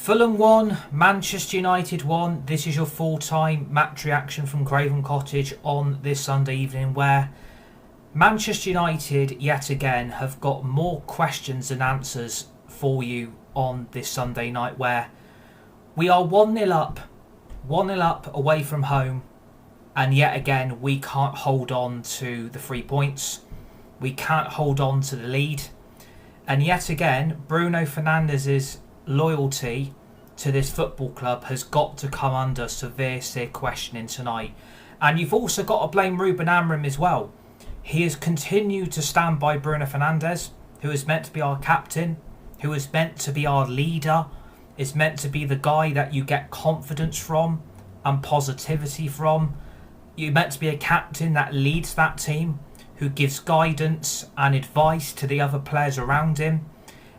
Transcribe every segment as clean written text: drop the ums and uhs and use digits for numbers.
Fulham 1, Manchester United 1. This is your full-time match reaction from Craven Cottage on this Sunday evening, where Manchester United yet again have got more questions than answers for you on this Sunday night, where we are 1-0 up, 1-0 up away from home, and yet again we can't hold on to the 3 points. We can't hold on to the lead, and yet again Bruno Fernandes's loyalty to this football club has got to come under severe questioning tonight. And you've also got to blame Ruben Amorim as well. He has continued to stand by Bruno Fernandes, who is meant to be our captain, who is meant to be our leader, is meant to be the guy that you get confidence from and positivity from. You're meant to be a captain that leads that team, who gives guidance and advice to the other players around him.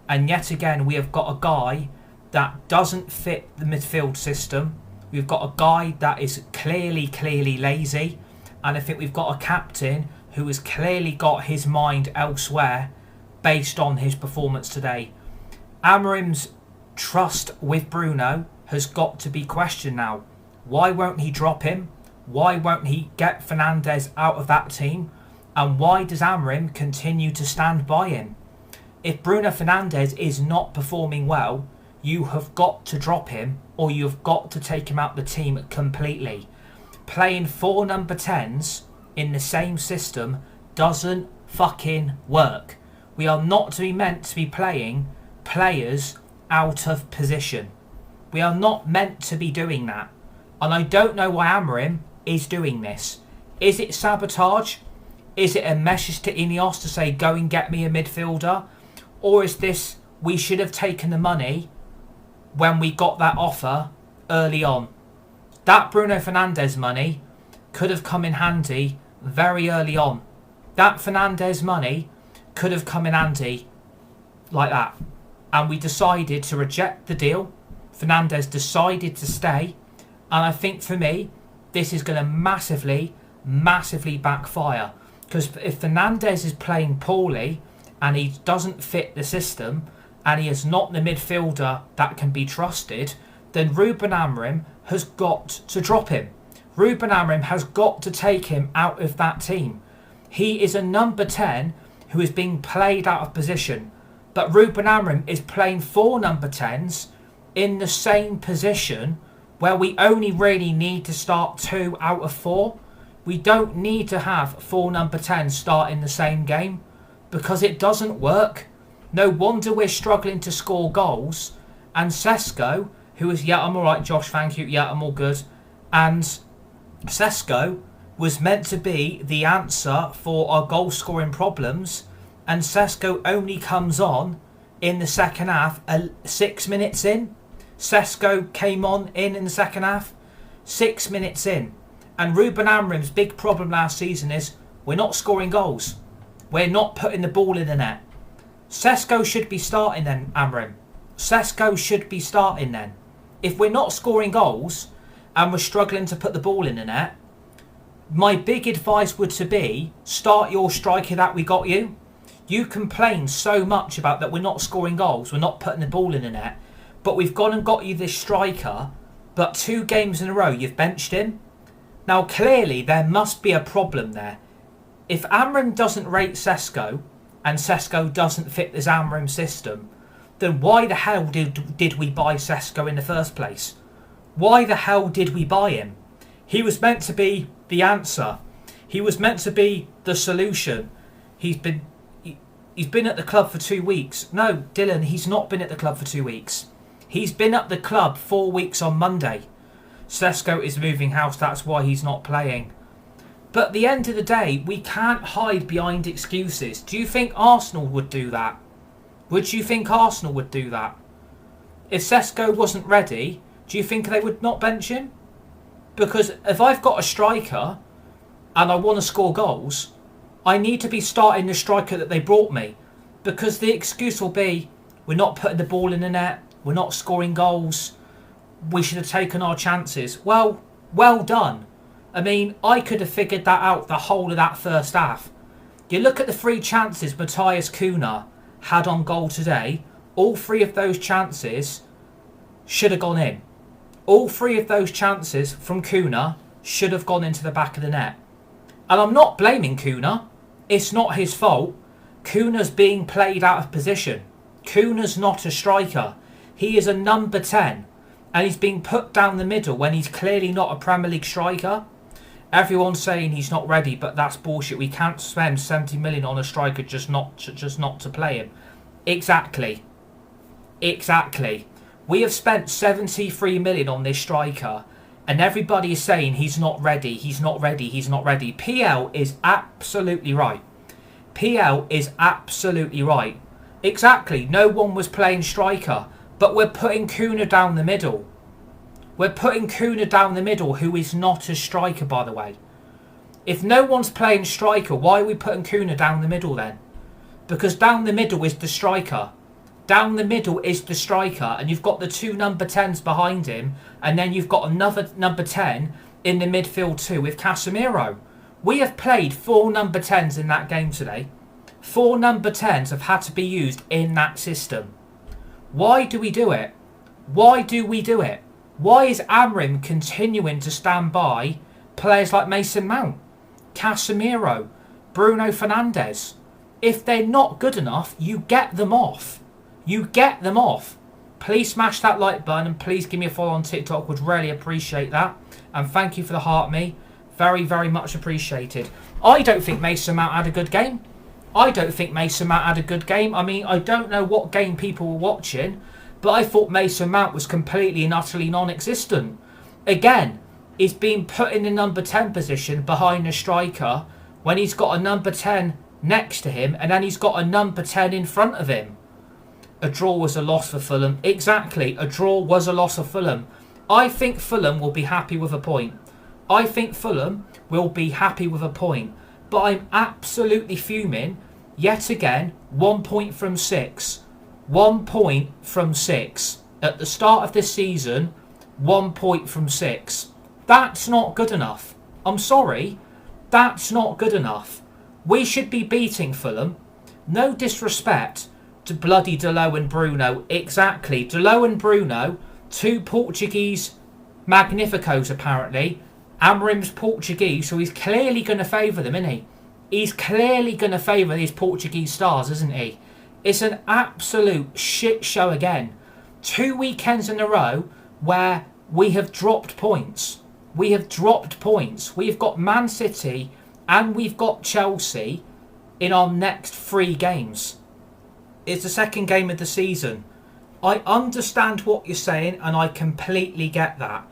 And yet again, we have got a guy that doesn't fit the midfield system. We've got a guy that is clearly lazy. And I think we've got a captain who has clearly got his mind elsewhere based on his performance today. Amorim's trust with Bruno has got to be questioned now. Why won't he drop him? Why won't he get Fernandes out of that team? And why does Amorim continue to stand by him? If Bruno Fernandes is not performing well, you have got to drop him, or you've got to take him out the team completely. Playing 4 number 10s in the same system doesn't fucking work. We are not to be meant to be playing players out of position. We are not meant to be doing that. And I don't know why Amorim is doing this. Is it sabotage? Is it a message to Ineos to say, go and get me a midfielder? Or is this, we should have taken the money when we got that offer early on? That Bruno Fernandes money could have come in handy very early on. That Fernandes money could have come in handy like that. And we decided to reject the deal. Fernandes decided to stay. And I think for me, this is going to massively backfire. Because if Fernandes is playing poorly and he doesn't fit the system and he is not the midfielder that can be trusted, then Ruben Amorim has got to drop him. Ruben Amorim has got to take him out of that team. He is a number 10 who is being played out of position. But Ruben Amorim is playing 4 number 10s in the same position where we only really need to start 2 out of 4. We don't need to have 4 number 10s start in the same game because it doesn't work. No wonder we're struggling to score goals. And Sesko, who is, yeah, I'm alright, Josh, thank you, yeah, I'm all good. And Sesko was meant to be the answer for our goal scoring problems. And Sesko only comes on in the second half 6 minutes in. Sesko came on in the second half 6 minutes in. And Ruben Amorim's big problem last season is we're not scoring goals. We're not putting the ball in the net. Sesko should be starting then, Amorim. Sesko should be starting then. If we're not scoring goals and we're struggling to put the ball in the net, my big advice would to be start your striker that we got you. You complain so much about that we're not scoring goals, we're not putting the ball in the net, but we've gone and got you this striker, but 2 games in a row you've benched him. Now clearly there must be a problem there. If Amorim doesn't rate Sesko and Sesko doesn't fit this Amorim system, then why the hell did we buy Sesko in the first place? Why the hell did we buy him? He was meant to be the answer. He was meant to be the solution. He's been at the club for 2 weeks. No, Dylan, he's not been at the club for 2 weeks. He's been at the club 4 weeks on Monday. Sesko is moving house, that's why he's not playing. But at the end of the day, we can't hide behind excuses. Do you think Arsenal would do that? Would you think Arsenal would do that? If Sesko wasn't ready, do you think they would not bench him? Because if I've got a striker and I want to score goals, I need to be starting the striker that they brought me. Because the excuse will be, we're not putting the ball in the net, we're not scoring goals, we should have taken our chances. Well done. I mean, I could have figured that out the whole of that first half. You look at the 3 chances Matthias Cunha had on goal today. All 3 of those chances should have gone in. All three of those chances from Kuna should have gone into the back of the net. And I'm not blaming Kuna. It's not his fault. Kuna's being played out of position. Kuna's not a striker. He is a number 10. And he's being put down the middle when he's clearly not a Premier League striker. Everyone's saying he's not ready, but that's bullshit. We can't spend 70 million on a striker just not to play him. Exactly. We have spent 73 million on this striker, and everybody is saying he's not ready. PL is absolutely right. Exactly. No one was playing striker, but we're putting Kuna down the middle. Who is not a striker, by the way. If no one's playing striker, why are we putting Kuna down the middle then? Because down the middle is the striker. And you've got the two number 10s behind him, and then you've got another number 10 in the midfield too with Casemiro. We have played 4 number 10s in that game today. 4 number 10s have had to be used in that system. Why do we do it? Why is Amrim continuing to stand by players like Mason Mount, Casemiro, Bruno Fernandes? If they're not good enough, you get them off. Please smash that like button and please give me a follow on TikTok. Would really appreciate that. And thank you for the heart me. Very, very much appreciated. I don't think Mason Mount had a good game. I mean, I don't know what game people were watching, but I thought Mason Mount was completely and utterly non-existent. Again, he's being put in the number 10 position behind a striker when he's got a number 10 next to him and then he's got a number 10 in front of him. A draw was a loss for Fulham. Exactly, a draw was a loss for Fulham. I think Fulham will be happy with a point. But I'm absolutely fuming. Yet again, 1 point from 6. 1 point from 6. At the start of this season, 1 point from 6. That's not good enough. I'm sorry. That's not good enough. We should be beating Fulham. No disrespect to bloody Dalot and Bruno. Exactly. Dalot and Bruno, 2 Portuguese magnificos apparently. Amrim's Portuguese, so he's clearly going to favour them, isn't he? He's clearly going to favour these Portuguese stars, isn't he? It's an absolute shit show again. 2 weekends in a row where we have dropped points. We've got Man City and we've got Chelsea in our next 3 games. It's the second game of the season. I understand what you're saying and I completely get that.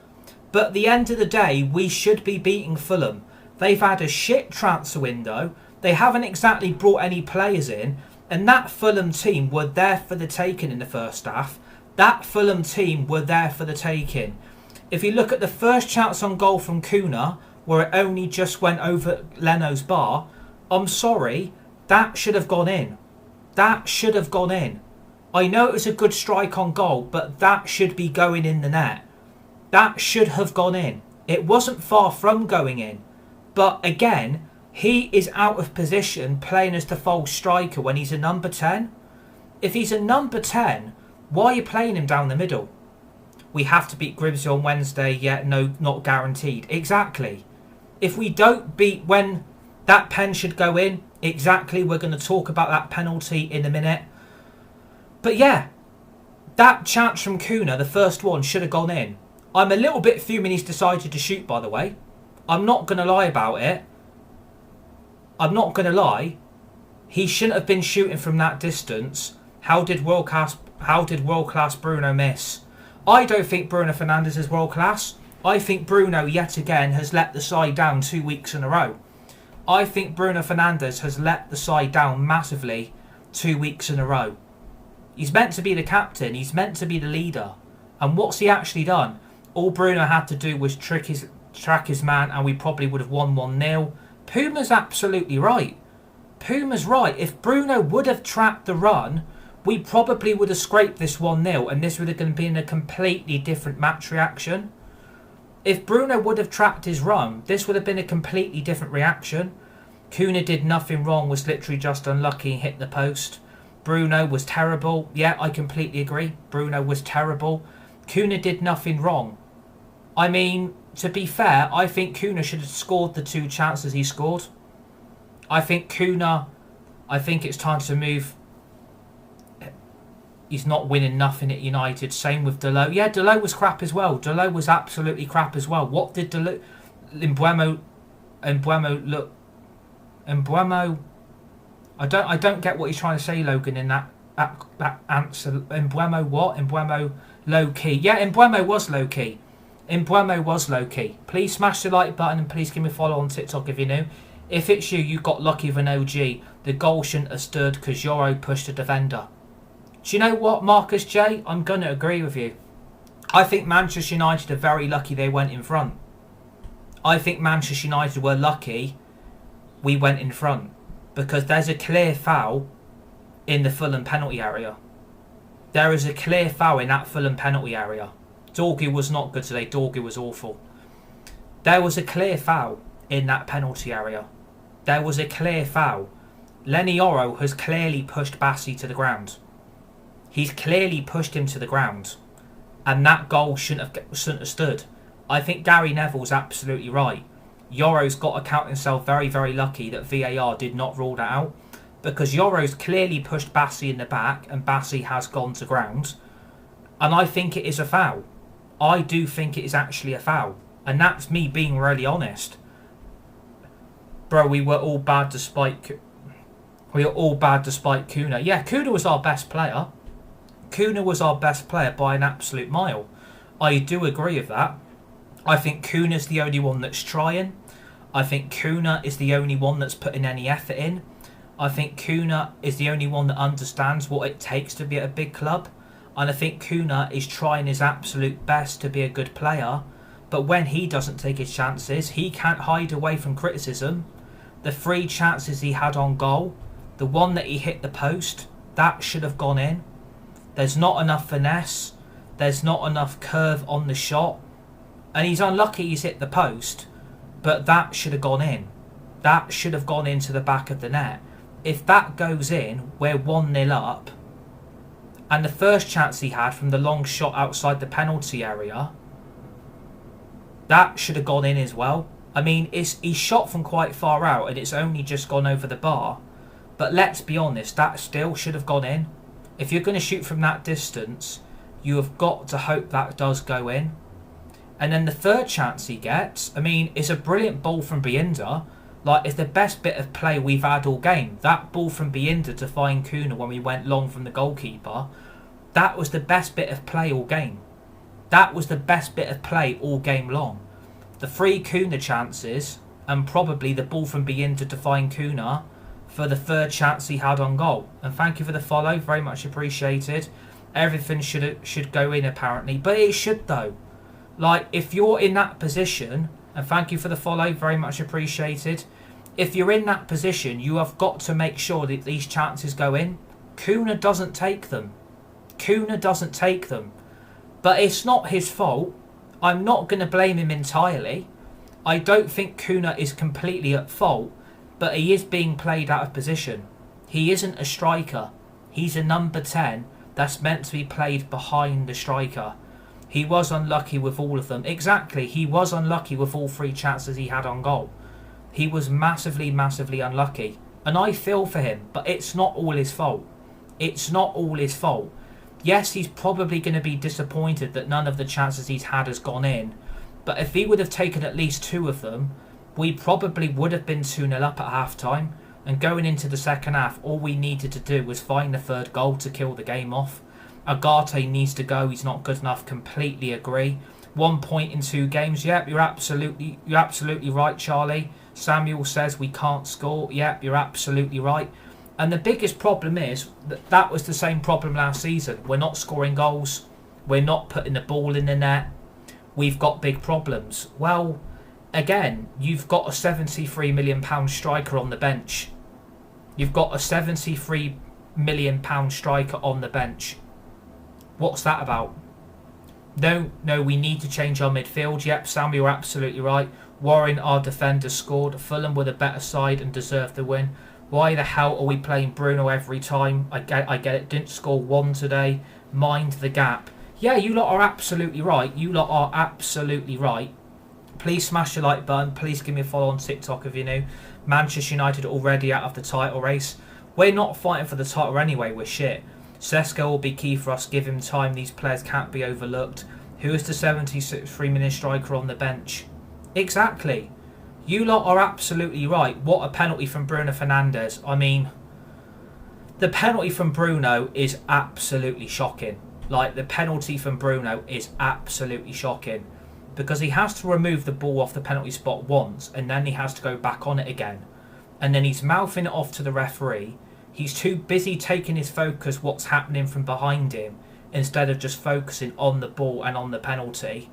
But at the end of the day, we should be beating Fulham. They've had a shit transfer window. They haven't exactly brought any players in. And that Fulham team were there for the taking in the first half. If you look at the first chance on goal from Kuna, where it only just went over Leno's bar, I'm sorry, that should have gone in. I know it was a good strike on goal, but that should be going in the net. That should have gone in. It wasn't far from going in. But again, he is out of position playing as the false striker when he's a number 10. If he's a number 10, why are you playing him down the middle? We have to beat Grimsby on Wednesday, yet no, not guaranteed. Exactly. If we don't beat when that pen should go in, exactly, we're going to talk about that penalty in a minute. But yeah, that chance from Kuna, the first one, should have gone in. I'm a little bit fuming he's decided to shoot, by the way. I'm not going to lie about it. He shouldn't have been shooting from that distance. How did world class Bruno miss? I don't think Bruno Fernandes is world class. I think Bruno yet again has let the side down 2 weeks in a row. I think Bruno Fernandes has let the side down massively 2 weeks in a row. He's meant to be the captain. He's meant to be the leader. And what's he actually done? All Bruno had to do was track his man and we probably would have won 1-0. Puma's absolutely right. If Bruno would have tracked the run, we probably would have scraped this 1-0 and this would have been a completely different match reaction. If Bruno would have tracked his run, this would have been a completely different reaction. Kuna did nothing wrong, was literally just unlucky and hit the post. Bruno was terrible. Yeah, I completely agree. Bruno was terrible. Kuna did nothing wrong. I mean, to be fair, I think Kuna should have scored the 2 chances he scored. I think it's time to move. He's not winning nothing at United. Same with Dalot. Yeah, Dalot was crap as well. Dalot was absolutely crap as well. What did Dalot... Embuemo look... Embuemo... I don't get what he's trying to say, Logan, in that answer. Embuemo what? Embuemo low-key. Yeah, Embuemo was low-key. Embuemo was low-key. Please smash the like button and please give me a follow on TikTok if you're new. If it's you got lucky with an OG. The goal shouldn't have stood because Yoro pushed the defender. Do you know what, Marcus J? I'm going to agree with you. I think Manchester United are very lucky they went in front. I think Manchester United were lucky we went in front. Because there's a clear foul in the Fulham penalty area. There is a clear foul in that Fulham penalty area. Dorgu was not good today. Dorgu was awful. There was a clear foul in that penalty area. There was a clear foul. Lenny Yoro has clearly pushed Bassi to the ground. He's clearly pushed him to the ground. And that goal shouldn't have stood. I think Gary Neville's absolutely right. Yoro's got to count himself very, very lucky that VAR did not rule that out. Because Yoro's clearly pushed Bassi in the back and Bassi has gone to ground. And I think it is a foul. I do think it is actually a foul. And that's me being really honest. Bro, we were all bad despite Kuna. Yeah, Kuna was our best player. Kuna was our best player by an absolute mile. I do agree with that. I think Kuna's the only one that's trying. I think Kuna is the only one that's putting any effort in. I think Kuna is the only one that understands what it takes to be at a big club. And I think Kuna is trying his absolute best to be a good player. But when he doesn't take his chances, he can't hide away from criticism. The 3 chances he had on goal, the one that he hit the post, that should have gone in. There's not enough finesse. There's not enough curve on the shot. And he's unlucky he's hit the post. But that should have gone in. That should have gone into the back of the net. If that goes in, we're 1-0 up. And the first chance he had from the long shot outside the penalty area, that should have gone in as well. I mean, he shot from quite far out and it's only just gone over the bar. But let's be honest, that still should have gone in. If you're going to shoot from that distance, you have got to hope that does go in. And then the third chance he gets, I mean, it's a brilliant ball from Binder. Like, it's the best bit of play we've had all game. That ball from Binder to find Kuna when we went long from the goalkeeper, that was the best bit of play all game. That was the best bit of play all game long. The 3 Kuna chances, and probably the ball from Binder to find Kuna for the third chance he had on goal. And thank you for the follow, very much appreciated. Everything should go in apparently, but it should though. Like, if you're in that position, and thank you for the follow, very much appreciated. If you're in that position, you have got to make sure that these chances go in. Kuna doesn't take them. Kuna doesn't take them. But it's not his fault. I'm not going to blame him entirely. I don't think Kuna is completely at fault, but he is being played out of position. He isn't a striker. He's a number 10 that's meant to be played behind the striker. He was unlucky with all of them. Exactly, he was unlucky with all 3 chances he had on goal. He was massively, massively unlucky. And I feel for him, but it's not all his fault. It's not all his fault. Yes, he's probably going to be disappointed that none of the chances he's had has gone in. But if he would have taken at least 2 of them, we probably would have been 2-0 up at half-time. And going into the second half, all we needed to do was find the 3rd goal to kill the game off. Agate needs to go. He's not good enough. Completely agree. 1 point in 2 games. Yep, you're absolutely right, Charlie. Samuel says we can't score. Yep, you're absolutely right. And the biggest problem is that was the same problem last season. We're not scoring goals. We're not putting the ball in the net. We've got big problems. Well, again, you've got a £73 million striker on the bench. You've got a £73 million striker on the bench. What's that about? No, we need to change our midfield. Yep, Sam, you're absolutely right. Warren, our defender, scored. Fulham were the better side and deserved the win. Why the hell are we playing Bruno every time? I get it. Didn't score 1 today. Mind the gap. Yeah, you lot are absolutely right. You lot are absolutely right. Please smash the like button. Please give me a follow on TikTok if you're new. Manchester United already out of the title race. We're not fighting for the title anyway. We're shit. Sesko will be key for us. Give him time. These players can't be overlooked. Who is the 73-minute striker on the bench? Exactly. You lot are absolutely right. What a penalty from Bruno Fernandes. I mean, the penalty from Bruno is absolutely shocking. Like, the penalty from Bruno is absolutely shocking. Because he has to remove the ball off the penalty spot once, and then he has to go back on it again. And then he's mouthing it off to the referee. He's too busy taking his focus what's happening from behind him, instead of just focusing on the ball and on the penalty.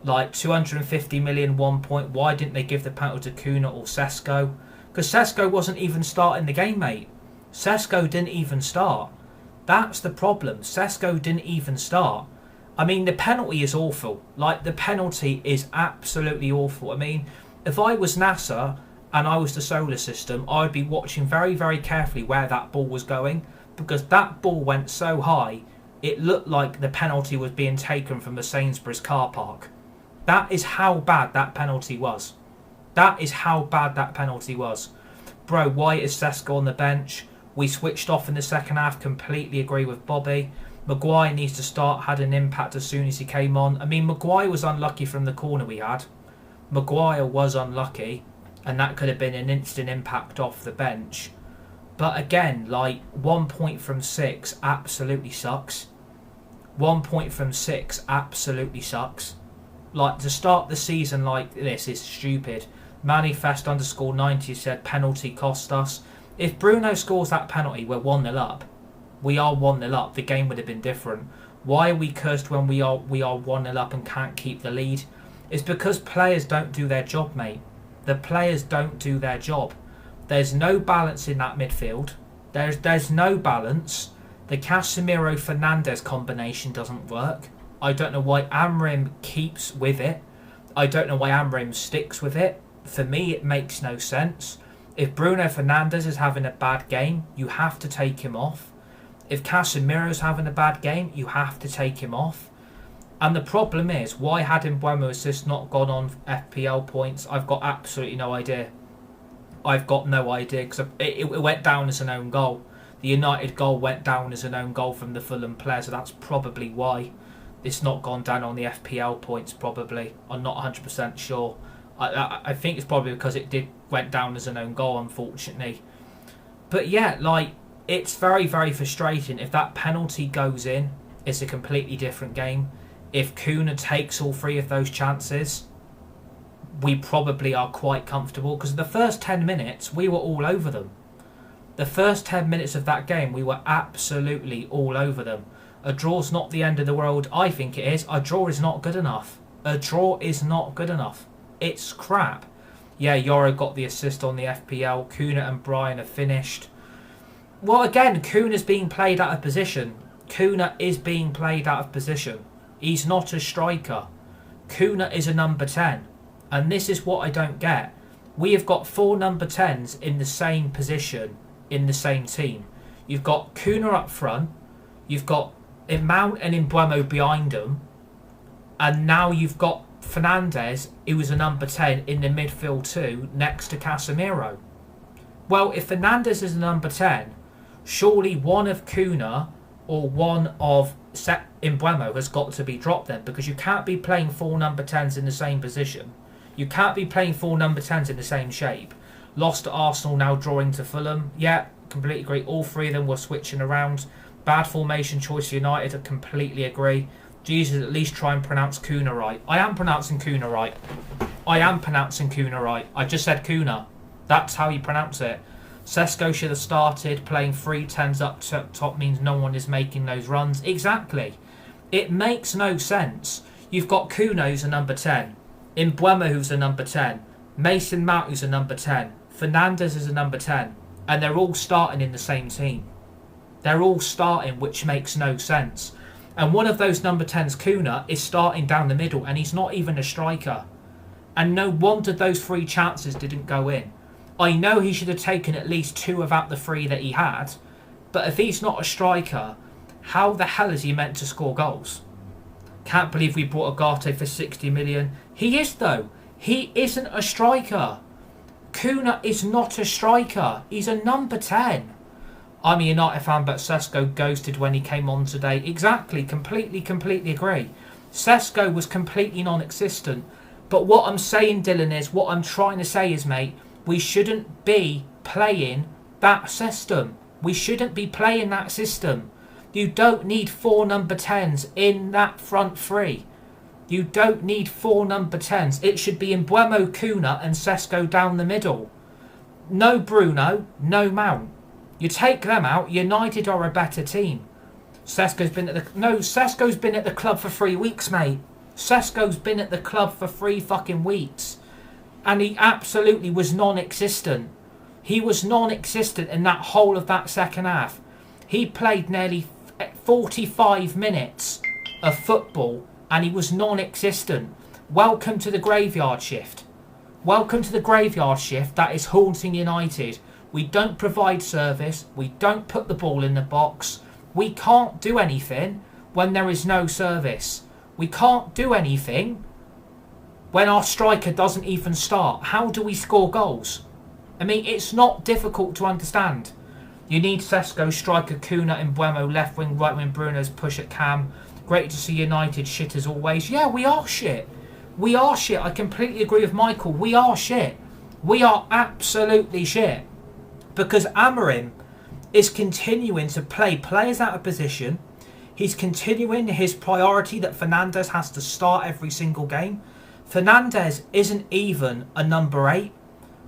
Like, 250 million, 1 point. Why didn't they give the penalty to Kuna or Sesko? Because Sesko wasn't even starting the game, mate. Sesko didn't even start. That's the problem. Sesko didn't even start. I mean, the penalty is awful. Like, the penalty is absolutely awful. I mean, if I was NASA and I was the solar system, I would be watching very, very carefully where that ball was going, because that ball went so high, it looked like the penalty was being taken from the Sainsbury's car park. That is how bad that penalty was. That is how bad that penalty was. Bro, why is Sesko on the bench? We switched off in the second half. Completely agree with Bobby. Maguire needs to start. Had an impact as soon as he came on. I mean, Maguire was unlucky from the corner we had. Maguire was unlucky, and that could have been an instant impact off the bench. But again, like, 1 point from 6 absolutely sucks. 1 point from 6 absolutely sucks. Like, to start the season like this is stupid. Manifest_90 said penalty cost us. If Bruno scores that penalty, we're 1-0 up. We are 1-0 up. The game would have been different. Why are we cursed when we are 1-0 up and can't keep the lead? It's because players don't do their job, mate. The players don't do their job. There's no balance in that midfield. There's no balance. The Casemiro-Fernandes combination doesn't work. I don't know why Amrim keeps with it. I don't know why Amrim sticks with it. For me, it makes no sense. If Bruno Fernandes is having a bad game, you have to take him off. If Casemiro's having a bad game, you have to take him off. And the problem is, why had Mbeumo assist not gone on FPL points? I've got absolutely no idea. I've got no idea, because it went down as an own goal. The United goal went down as an own goal from the Fulham player, so that's probably why. It's not gone down on the FPL points, probably. I'm not 100% sure. I think it's probably because it went down as an own goal, unfortunately. But yeah, like, it's very, very frustrating. If that penalty goes in, it's a completely different game. If Kuna takes all 3 of those chances, we probably are quite comfortable. Because the first 10 minutes, we were all over them. The first 10 minutes of that game, we were absolutely all over them. A draw's not the end of the world. I think it is. A draw is not good enough. A draw is not good enough. It's crap. Yeah, Yoro got the assist on the FPL. Kuna and Brian are finished. Well, again, Kuna's being played out of position. Kuna is being played out of position. He's not a striker. Kuna is a number 10. And this is what I don't get. We have got 4 number 10s in the same position in the same team. You've got Kuna up front. You've got Mount and Mbeumo behind them, and now you've got Fernandes, who is a number 10 in the midfield too, next to Casemiro. Well, if Fernandes is a number 10, surely one of Kuna or one of Mbeumo has got to be dropped then, because you can't be playing 4 number 10s in the same position. You can't be playing 4 number 10s in the same shape. Lost to Arsenal, now drawing to Fulham. Yeah, completely agree. All 3 of them were switching around. Bad formation choice for United, I completely agree. Jesus, at least try and pronounce Kuna right. I am pronouncing Kuna right. I am pronouncing Kuna right. I just said Kuna. That's how you pronounce it. Sesko should have started. Playing 3 10s up top means no one is making those runs. Exactly. It makes no sense. You've got Kuna, who's a number 10. Mbeumo, who's a number 10. Mason Mount, who's a number 10. Fernandes is a number 10. And they're all starting in the same team. They're all starting, which makes no sense. And one of those number 10s, Kuna, is starting down the middle, and he's not even a striker. And no wonder those 3 chances didn't go in. I know he should have taken at least 2 of out the 3 that he had, but if he's not a striker, How the hell is he meant to score goals? Can't believe we bought Agate for 60 million. He is though. He isn't a striker. Kuna is not a striker. He's a number 10. I'm a United fan, but Sesko ghosted when he came on today. Exactly. Completely agree. Sesko was completely non-existent. But what I'm saying, Dylan, is what I'm trying to say is, mate, we shouldn't be playing that system. We shouldn't be playing that system. You don't need 4 number 10s in that front three. You don't need 4 number 10s. It should be Mbeumo, Kuna and Sesko down the middle. No Bruno, no Mount. You take them out, United are a better team. Sesko's been at the club for 3 weeks, mate. Sesko's been at the club for 3 fucking weeks. And he absolutely was non-existent. He was non-existent in that whole of that second half. He played nearly 45 minutes of football and he was non-existent. Welcome to the graveyard shift. Welcome to the graveyard shift that is haunting United. We don't provide service. We don't put the ball in the box. We can't do anything when there is no service. We can't do anything when our striker doesn't even start. How do we score goals? I mean, it's not difficult to understand. You need Sesko, striker, Kuna, Mbeumo, left wing, right wing, Bruno's push at Cam. Great to see United shit as always. Yeah, we are shit. We are shit. I completely agree with Michael. We are shit. We are absolutely shit. Because Amorim is continuing to play players out of position. He's continuing his priority that Fernandes has to start every single game. Fernandes isn't even a number 8.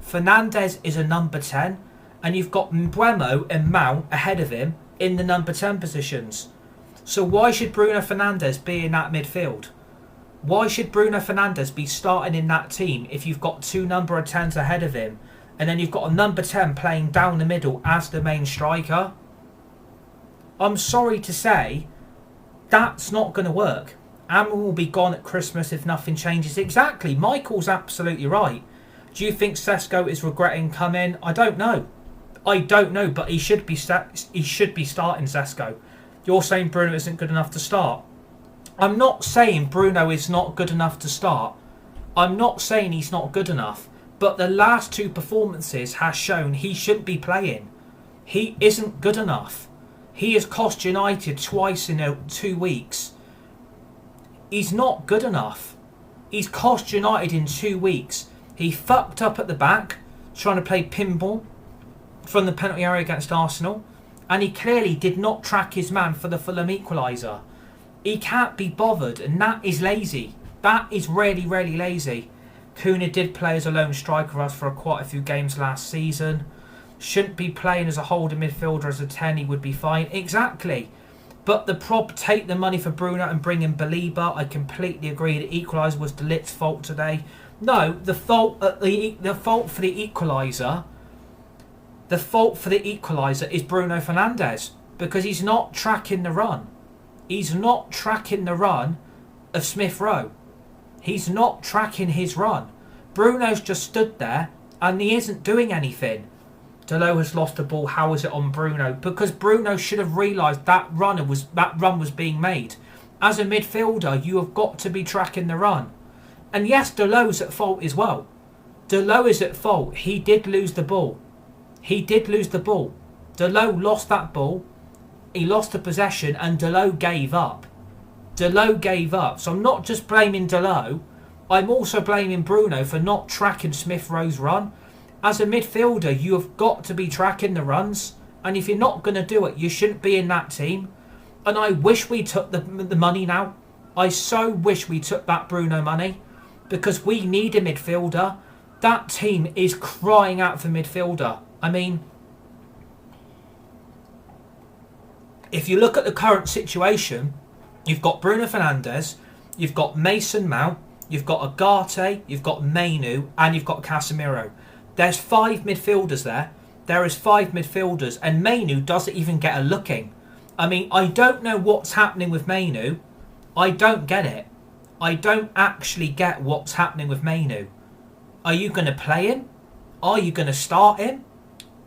Fernandes is a number 10. And you've got Mbeumo and Mount ahead of him in the number 10 positions. So why should Bruno Fernandes be in that midfield? Why should Bruno Fernandes be starting in that team if you've got 2 number 10s ahead of him and then you've got a number 10 playing down the middle as the main striker? I'm sorry to say, that's not going to work. Amon will be gone at Christmas if nothing changes. Exactly. Michael's absolutely right. Do you think Sesko is regretting coming? I don't know. But he should be starting Sesko. You're saying Bruno isn't good enough to start. I'm not saying Bruno is not good enough to start. I'm not saying he's not good enough. But the last 2 performances has shown he shouldn't be playing. He isn't good enough. He has cost United twice in 2 weeks. He's not good enough. He's cost United in 2 weeks. He fucked up at the back, trying to play pinball from the penalty area against Arsenal, and he clearly did not track his man for the Fulham equaliser. He can't be bothered, and that is lazy. That is really lazy. Kuna did play as a lone striker for us for quite a few games last season. Shouldn't be playing as a holding midfielder as a 10, he would be fine. Exactly. But take the money for Bruno and bring in Baliba. I completely agree. The equaliser was De Ligt's fault today. No, the fault for the equaliser. The fault for the equaliser is Bruno Fernandes because he's not tracking the run. He's not tracking the run of Smith Rowe. He's not tracking his run. Bruno's just stood there and he isn't doing anything. Delot has lost the ball. How is it on Bruno? Because Bruno should have realised that run was being made. As a midfielder, you have got to be tracking the run. And yes, Delot's at fault as well. Delot is at fault. He did lose the ball. Delot lost that ball. He lost the possession and Delot gave up. So I'm not just blaming Delot. I'm also blaming Bruno for not tracking Smith Rowe's run. As a midfielder, you have got to be tracking the runs. And if you're not going to do it, you shouldn't be in that team. And I wish we took the money now. I so wish we took that Bruno money. Because we need a midfielder. That team is crying out for midfielder. I mean, if you look at the current situation, you've got Bruno Fernandes, you've got Mason Mount, you've got Agate, you've got Mainu, and you've got Casemiro. There's 5 midfielders there. There is 5 midfielders, and Mainu doesn't even get a looking. I mean, I don't know what's happening with Mainu. I don't get it. I don't actually get what's happening with Mainu. Are you going to play him? Are you going to start him?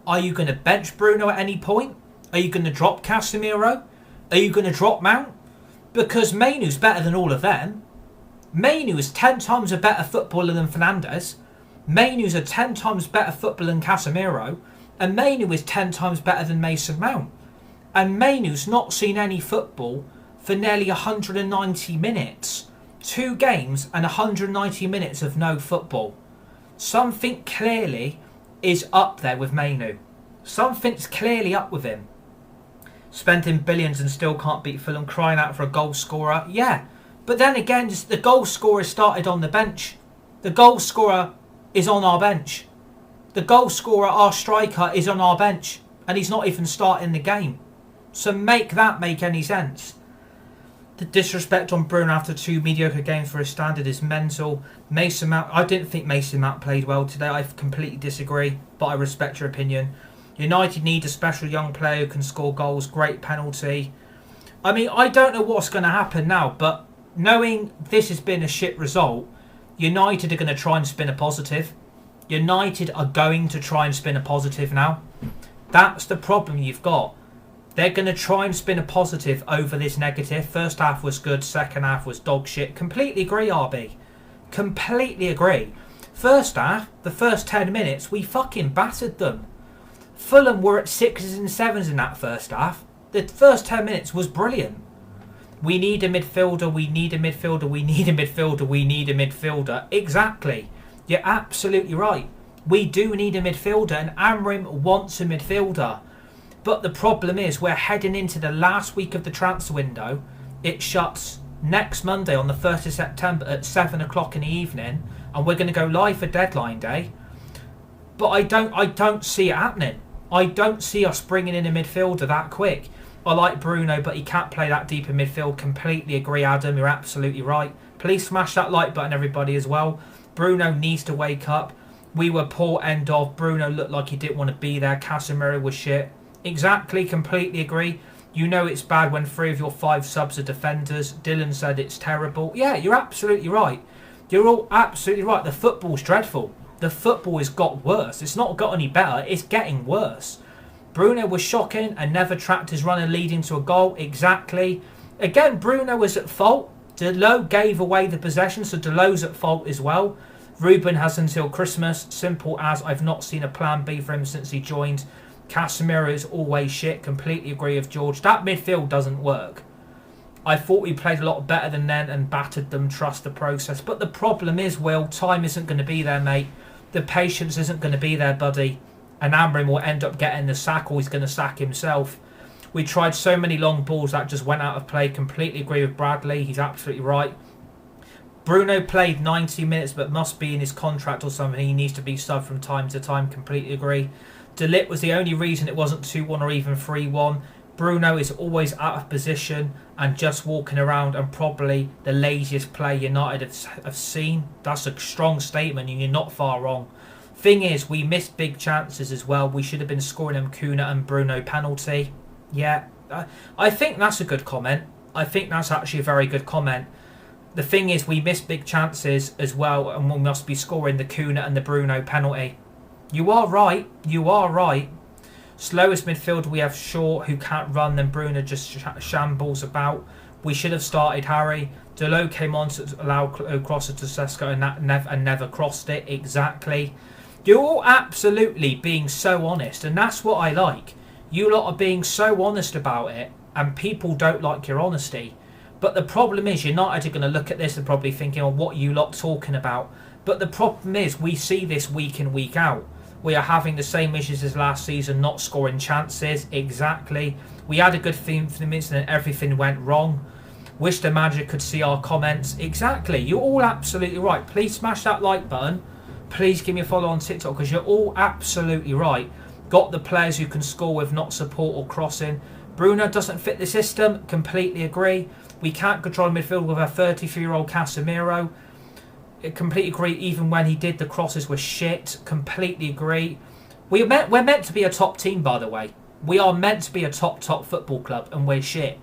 Are you going to bench Bruno at any point? Are you going to drop Casemiro? Are you going to drop Mount? Because Mainoo's better than all of them. Mainoo is 10 times a better footballer than Fernandes. Mainoo's a 10 times better footballer than Casemiro. And Mainoo is 10 times better than Mason Mount. And Mainoo's not seen any football for nearly 190 minutes. 2 games and 190 minutes of no football. Something clearly is up there with Mainoo. Something's clearly up with him. Spending billions and still can't beat Fulham, crying out for a goal scorer. Yeah, but then again, the goal scorer started on the bench. The goal scorer is on our bench. The goal scorer, our striker, is on our bench. And he's not even starting the game. So make that make any sense. The disrespect on Bruno after 2 mediocre games for his standard is mental. Mason Mount, I didn't think Mason Mount played well today. I completely disagree, but I respect your opinion. United need a special young player who can score goals. Great penalty. I mean, I don't know what's going to happen now, but knowing this has been a shit result, United are going to try and spin a positive. United are going to try and spin a positive now. That's the problem you've got. They're going to try and spin a positive over this negative. First half was good, second half was dog shit. Completely agree, RB. Completely agree. First half, the first 10 minutes, we fucking battered them. Fulham were at 6s and 7s in that first half. The first 10 minutes was brilliant. We need a midfielder, we need a midfielder, we need a midfielder, we need a midfielder. Exactly. You're absolutely right. We do need a midfielder, and Amrim wants a midfielder. But the problem is we're heading into the last week of the transfer window. It shuts next Monday on the 1st of September at 7 o'clock in the evening, and we're going to go live for deadline day. But I don't see it happening. I don't see us bringing in a midfielder that quick. I like Bruno, but he can't play that deep in midfield. Completely agree, Adam. You're absolutely right. Please smash that like button, everybody, as well. Bruno needs to wake up. We were poor end of. Bruno looked like he didn't want to be there. Casemiro was shit. Exactly, completely agree. You know it's bad when 3 of your 5 subs are defenders. Dylan said it's terrible. Yeah, you're absolutely right. You're all absolutely right. The football's dreadful. The football has got worse. It's not got any better. It's getting worse. Bruno was shocking and never tracked his runner leading to a goal. Exactly. Again, Bruno was at fault. Delot gave away the possession, so Delot's at fault as well. Ruben has until Christmas. Simple as I've not seen a plan B for him since he joined. Casemiro is always shit. Completely agree with George. That midfield doesn't work. I thought we played a lot better than then and battered them. Trust the process. But the problem is, Will, time isn't going to be there, mate. The patience isn't going to be there, buddy. And Amrin will end up getting the sack, or he's going to sack himself. We tried so many long balls that just went out of play. Completely agree with Bradley. He's absolutely right. Bruno played 90 minutes but must be in his contract or something. He needs to be subbed from time to time. Completely agree. De Ligt was the only reason it wasn't 2-1 or even 3-1. Bruno is always out of position and just walking around, and probably the laziest player United have seen. That's a strong statement and you're not far wrong. Thing is, we missed big chances as well. We should have been scoring them Kuna and Bruno penalty. Yeah, I think that's a good comment. I think that's actually a very good comment. The thing is, we missed big chances as well, and we must be scoring the Kuna and the Bruno penalty. You are right. You are right. Slowest midfielder we have Shaw, who can't run, then Bruno just shambles about. We should have started Harry. Delot came on to allow crosser to Sesko and never crossed it. Exactly. You're all absolutely being so honest, and that's what I like. You lot are being so honest about it, and people don't like your honesty. But the problem is, United are going to look at this and probably thinking, oh, what are you lot talking about? But the problem is, we see this week in, week out. We are having the same issues as last season, not scoring chances. Exactly. We had a good theme for the minutes and then everything went wrong. Wish the manager could see our comments. Exactly. You're all absolutely right. Please smash that like button. Please give me a follow on TikTok, because you're all absolutely right. Got the players who can score with not support or crossing. Bruno doesn't fit the system. Completely agree. We can't control midfield with a 33-year-old Casemiro. Completely agree. Even when he did, the crosses were shit. Completely agree. We're meant to be a top team, by the way. We are meant to be a top football club, and we're shit.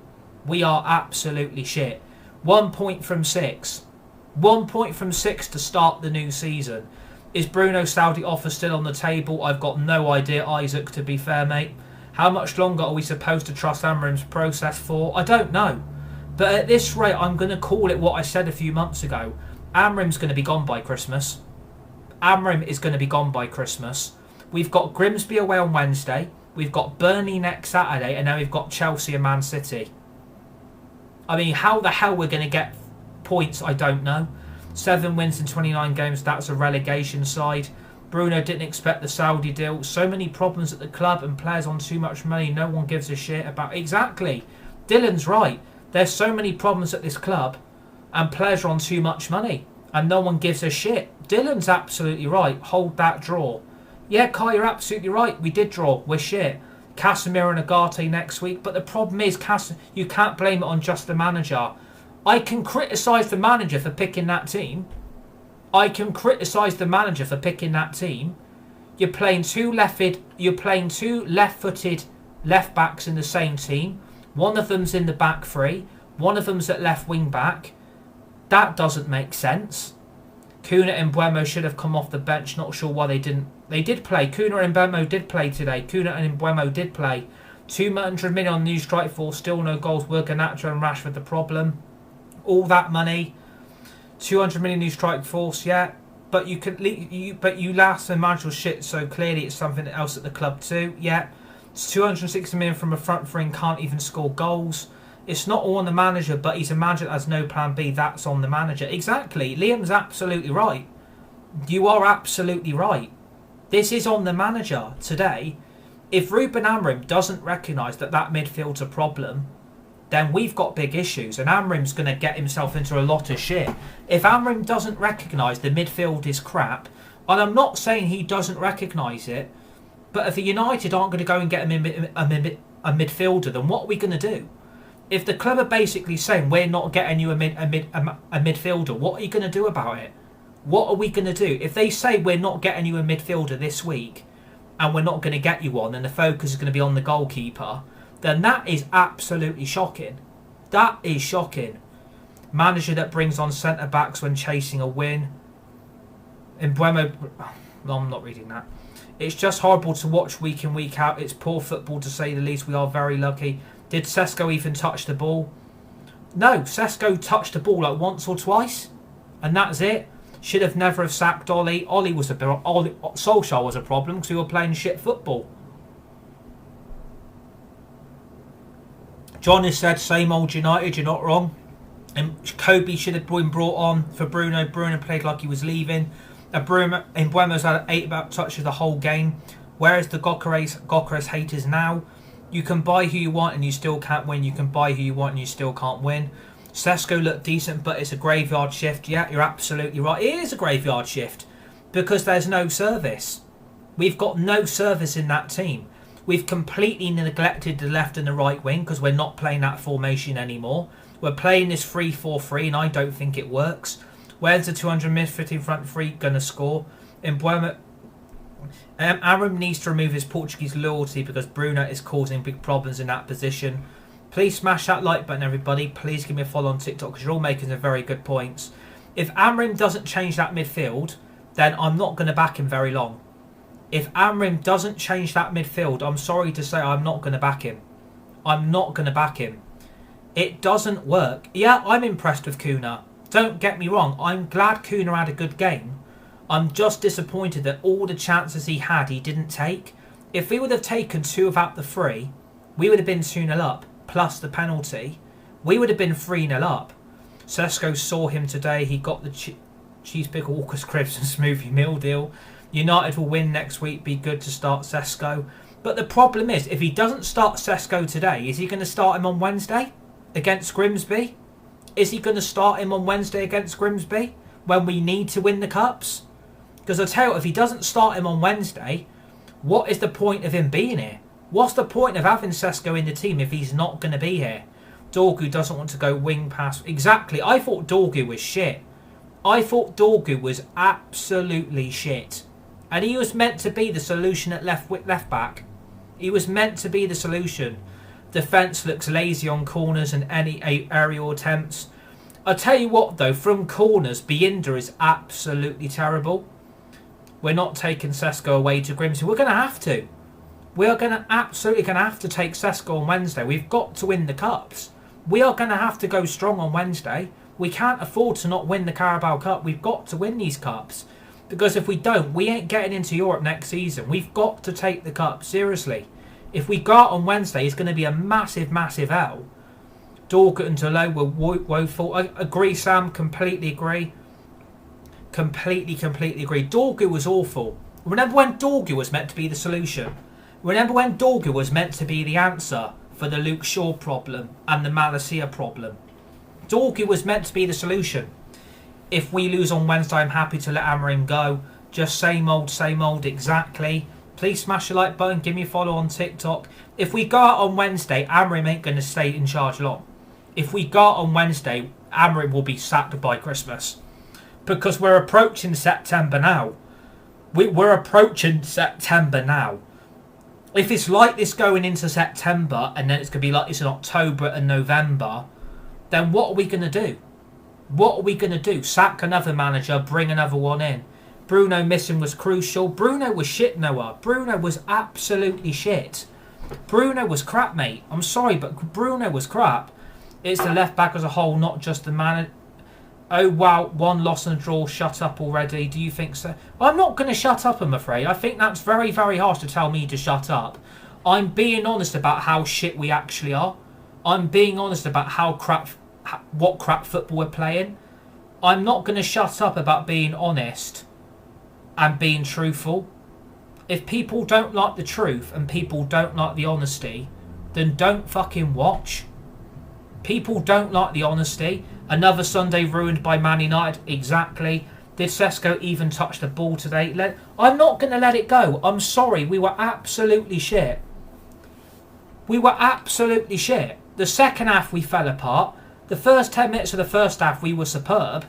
We are absolutely shit. 1 point from 6. 1 point from 6 to start the new season. Is Bruno Saudi offer still on the table? I've got no idea, Isaac, to be fair, mate. How much longer are we supposed to trust Amrim's process for? I don't know. But at this rate, I'm going to call it what I said a few months ago. Amrim's going to be gone by Christmas. Amrim is going to be gone by Christmas. We've got Grimsby away on Wednesday. We've got Burnley next Saturday. And then we've got Chelsea and Man City. I mean, how the hell we're going to get points, I don't know. 7 wins in 29 games, that's a relegation side. Bruno didn't expect the Saudi deal. So many problems at the club and players on too much money. No one gives a shit about. Exactly. Dylan's right. There's so many problems at this club and players are on too much money and no one gives a shit. Dylan's absolutely right. Hold that draw. Yeah, Kai, you're absolutely right. We did draw. We're shit. Casemiro and Agate next week. But the problem is, you can't blame it on just the manager. I can criticise the manager for picking that team. I can criticise the manager for picking that team. You're playing two left-footed left backs in the same team. One of them's in the back three. One of them's at left wing back. That doesn't make sense. Kuna and Mbeumo should have come off the bench. Not sure why they didn't. They did play. Kuna and Mbeumo did play today. Kuna and Mbeumo did play. 200 million on new strike force. Still no goals. Garnacho and Rashford the problem. All that money. 200 million new strike force. Yeah. But you last and manage your shit. So clearly it's something else at the club too. Yeah. It's 260 million from a front three and can't even score goals. It's not all on the manager, but he's a manager that has no plan B. That's on the manager. Exactly. Liam's absolutely right. You are absolutely right. This is on the manager today. If Ruben Amorim doesn't recognise that midfield's a problem, then we've got big issues and Amorim's going to get himself into a lot of shit. If Amorim doesn't recognise the midfield is crap, and I'm not saying he doesn't recognise it, but if the United aren't going to go and get a midfielder, then what are we going to do? If the club are basically saying we're not getting you a midfielder, what are you going to do about it? What are we going to do? If they say we're not getting you a midfielder this week and we're not going to get you one and the focus is going to be on the goalkeeper, then that is absolutely shocking. That is shocking. Manager that brings on centre-backs when chasing a win. Mbeumo... No, I'm not reading that. It's just horrible to watch week in, week out. It's poor football to say the least. We are very lucky. Did Sesko even touch the ball? No, Sesko touched the ball like once or twice. And that's it. Should have never have sacked Solskjaer was a problem because we were playing shit football. John has said, same old United, you're not wrong. And Kobe should have been brought on for Bruno. Bruno played like he was leaving. Mbeumo's had 8 touches the whole game. Whereas the Gokares haters now, you can buy who you want and you still can't win. You can buy who you want and you still can't win. Sesko looked decent, but it's a graveyard shift. Yeah, you're absolutely right. It is a graveyard shift because there's no service. We've got no service in that team. We've completely neglected the left and the right wing because we're not playing that formation anymore. We're playing this 3-4-3 and I don't think it works. Where's the 200 midfield front three going to score? Mbeumo... Amorim needs to remove his Portuguese loyalty because Bruno is causing big problems in that position. Please smash that like button, everybody. Please give me a follow on TikTok because you're all making some very good points. If Amorim doesn't change that midfield, then I'm not going to back him very long. If Amorim doesn't change that midfield, I'm sorry to say I'm not going to back him. I'm not going to back him. It doesn't work. Yeah, I'm impressed with Kuna. Don't get me wrong. I'm glad Kuna had a good game. I'm just disappointed that all the chances he had, he didn't take. If we would have taken 2 out the 3, we would have been 2-0 up, plus the penalty. We would have been 3-0 up. Sesko saw him today. He got the cheese pickle, Walker's cribs and smoothie meal deal. United will win next week. Be good to start Sesko. But the problem is, if he doesn't start Sesko today, is he going to start him on Wednesday against Grimsby? Is he going to start him on Wednesday against Grimsby when we need to win the Cups? Because I tell you, if he doesn't start him on Wednesday, what is the point of him being here? What's the point of having Sesko in the team if he's not going to be here? Dorgu doesn't want to go wing pass. Exactly. I thought Dorgu was shit. I thought Dorgu was absolutely shit. And he was meant to be the solution at left back. He was meant to be the solution. Defence looks lazy on corners and any aerial attempts. I tell you what though, from corners, Binder is absolutely terrible. We're not taking Sesko away to Grimsby. We're going to have to. We are absolutely going to have to take Sesko on Wednesday. We've got to win the Cups. We are going to have to go strong on Wednesday. We can't afford to not win the Carabao Cup. We've got to win these Cups. Because if we don't, we ain't getting into Europe next season. We've got to take the Cup, seriously. If we go out on Wednesday, it's going to be a massive, massive L. Dorgut and Delo were woeful. I agree, Sam. Completely agree. Completely agree. Dorgut was awful. Remember when Dorgut was meant to be the solution? Remember when Dorgut was meant to be the answer for the Luke Shaw problem and the Malacia problem? Dorgut was meant to be the solution. If we lose on Wednesday, I'm happy to let Amorim go. Just same old, exactly. Please smash the like button, give me a follow on TikTok. If we go out on Wednesday, Amorim ain't going to stay in charge long. If we go out on Wednesday, Amorim will be sacked by Christmas. Because we're approaching September now. We're approaching September now. If it's like this going into September, and then it's going to be like this in October and November, then what are we going to do? What are we going to do? Sack another manager, bring another one in. Bruno missing was crucial. Bruno was shit, Noah. Bruno was absolutely shit. Bruno was crap, mate. I'm sorry, but Bruno was crap. It's the left back as a whole, not just the manager. Oh, wow, one loss and a draw. Shut up already. Do you think so? I'm not going to shut up, I'm afraid. I think that's very, very harsh to tell me to shut up. I'm being honest about how shit we actually are. I'm being honest about what crap football we're playing. I'm not going to shut up about being honest and being truthful. If people don't like the truth and people don't like the honesty, then don't fucking watch. People don't like the honesty. Another Sunday ruined by Man United. Exactly. Did Sesko even touch the ball today? I'm not going to let it go. I'm sorry. We were absolutely shit. We were absolutely shit. The second half we fell apart. The first 10 minutes of the first half we were superb.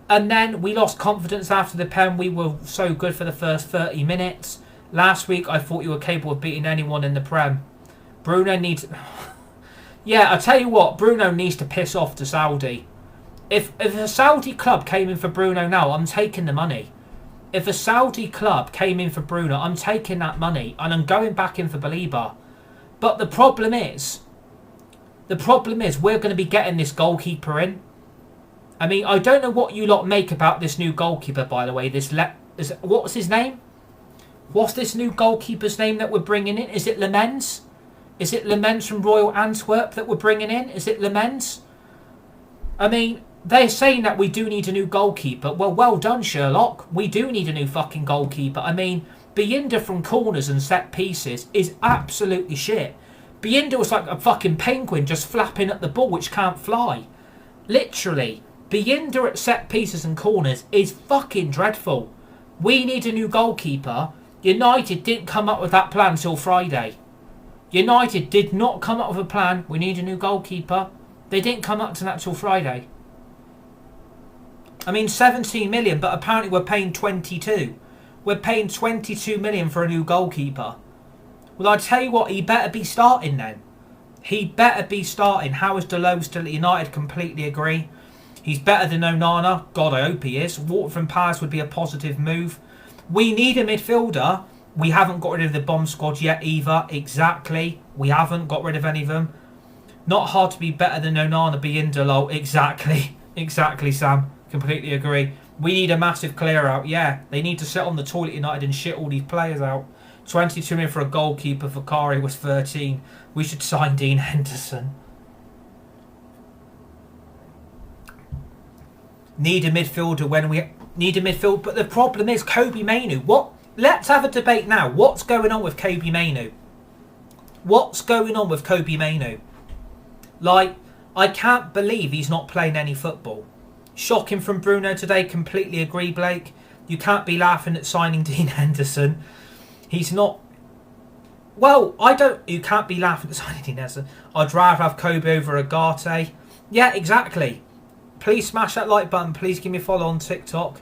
And then we lost confidence after the pen. We were so good for the first 30 minutes. Last week I thought you were capable of beating anyone in the Prem. Bruno needs... Yeah, I tell you what, Bruno needs to piss off to Saudi. If a Saudi club came in for Bruno now, I'm taking the money. If a Saudi club came in for Bruno, I'm taking that money and I'm going back in for Belieber. But the problem is we're going to be getting this goalkeeper in. I mean, I don't know what you lot make about this new goalkeeper, by the way. What's his name? What's this new goalkeeper's name that we're bringing in? Is it Lemens? Is it Lemens from Royal Antwerp that we're bringing in? Is it Lemens? I mean, they're saying that we do need a new goalkeeper. Well done, Sherlock. We do need a new fucking goalkeeper. I mean, Binder from corners and set pieces is absolutely shit. Binder was like a fucking penguin just flapping at the ball which can't fly. Literally. Binder at set pieces and corners is fucking dreadful. We need a new goalkeeper. United didn't come up with that plan till Friday. United did not come up with a plan. We need a new goalkeeper. They didn't come up to that till Friday. I mean, 17 million, but apparently we're paying 22. We're paying 22 million for a new goalkeeper. Well, I tell you what, he better be starting then. He better be starting. How is Delo still at United? Completely agree. He's better than Onana. God, I hope he is. Water from Palace would be a positive move. We need a midfielder. We haven't got rid of the bomb squad yet either. Exactly. We haven't got rid of any of them. Not hard to be better than Onana being Delo. Exactly. Exactly, Sam. Completely agree. We need a massive clear out. Yeah, they need to sit on the toilet United and shit all these players out. 22 million for a goalkeeper. Vakari was 13. We should sign Dean Henderson. Need a midfielder when we need a midfield. But the problem is Kobe Mainu. What? Let's have a debate now. What's going on with Kobe Mainu? What's going on with Kobe Mainu? Like, I can't believe he's not playing any football. Shocking from Bruno today. Completely agree, Blake. You can't be laughing at signing Dean Henderson. He's not... Well, you can't be laughing at signing Dean Henderson. I'd rather have Kobe over Agate. Yeah, exactly. Please smash that like button. Please give me a follow on TikTok.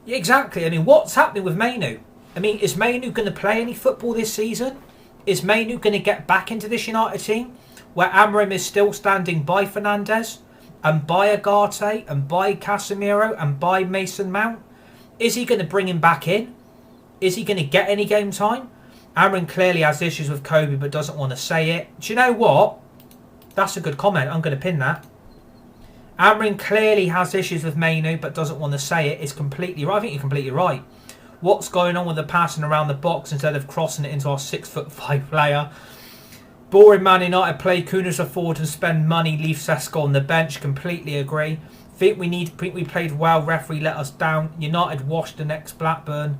Yeah, exactly. I mean, what's happening with Mainu? I mean, is Mainu going to play any football this season? Is Mainu going to get back into this United team where Amorim is still standing by Fernandes and by Agate and by Casemiro and by Mason Mount? Is he going to bring him back in? Is he going to get any game time? Aaron clearly has issues with Kobe but doesn't want to say it. Do you know what? That's a good comment. I'm going to pin that. Aaron clearly has issues with Mainu but doesn't want to say it. It's completely right. I think you're completely right. What's going on with the passing around the box instead of crossing it into our 6'5" player? Boring Man United play. Kunis forward and spend money. Leave Sesko on the bench. Completely agree. Think we played well. Referee let us down. United washed the next Blackburn.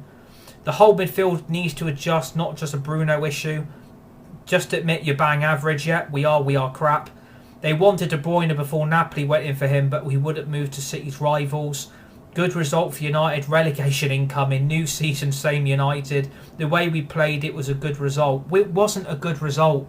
The whole midfield needs to adjust, not just a Bruno issue. Just admit you're bang average yet. We are crap. They wanted De Bruyne before Napoli went in for him, but we wouldn't move to City's rivals. Good result for United. Relegation incoming. New season, same United. The way we played, it was a good result. It wasn't a good result.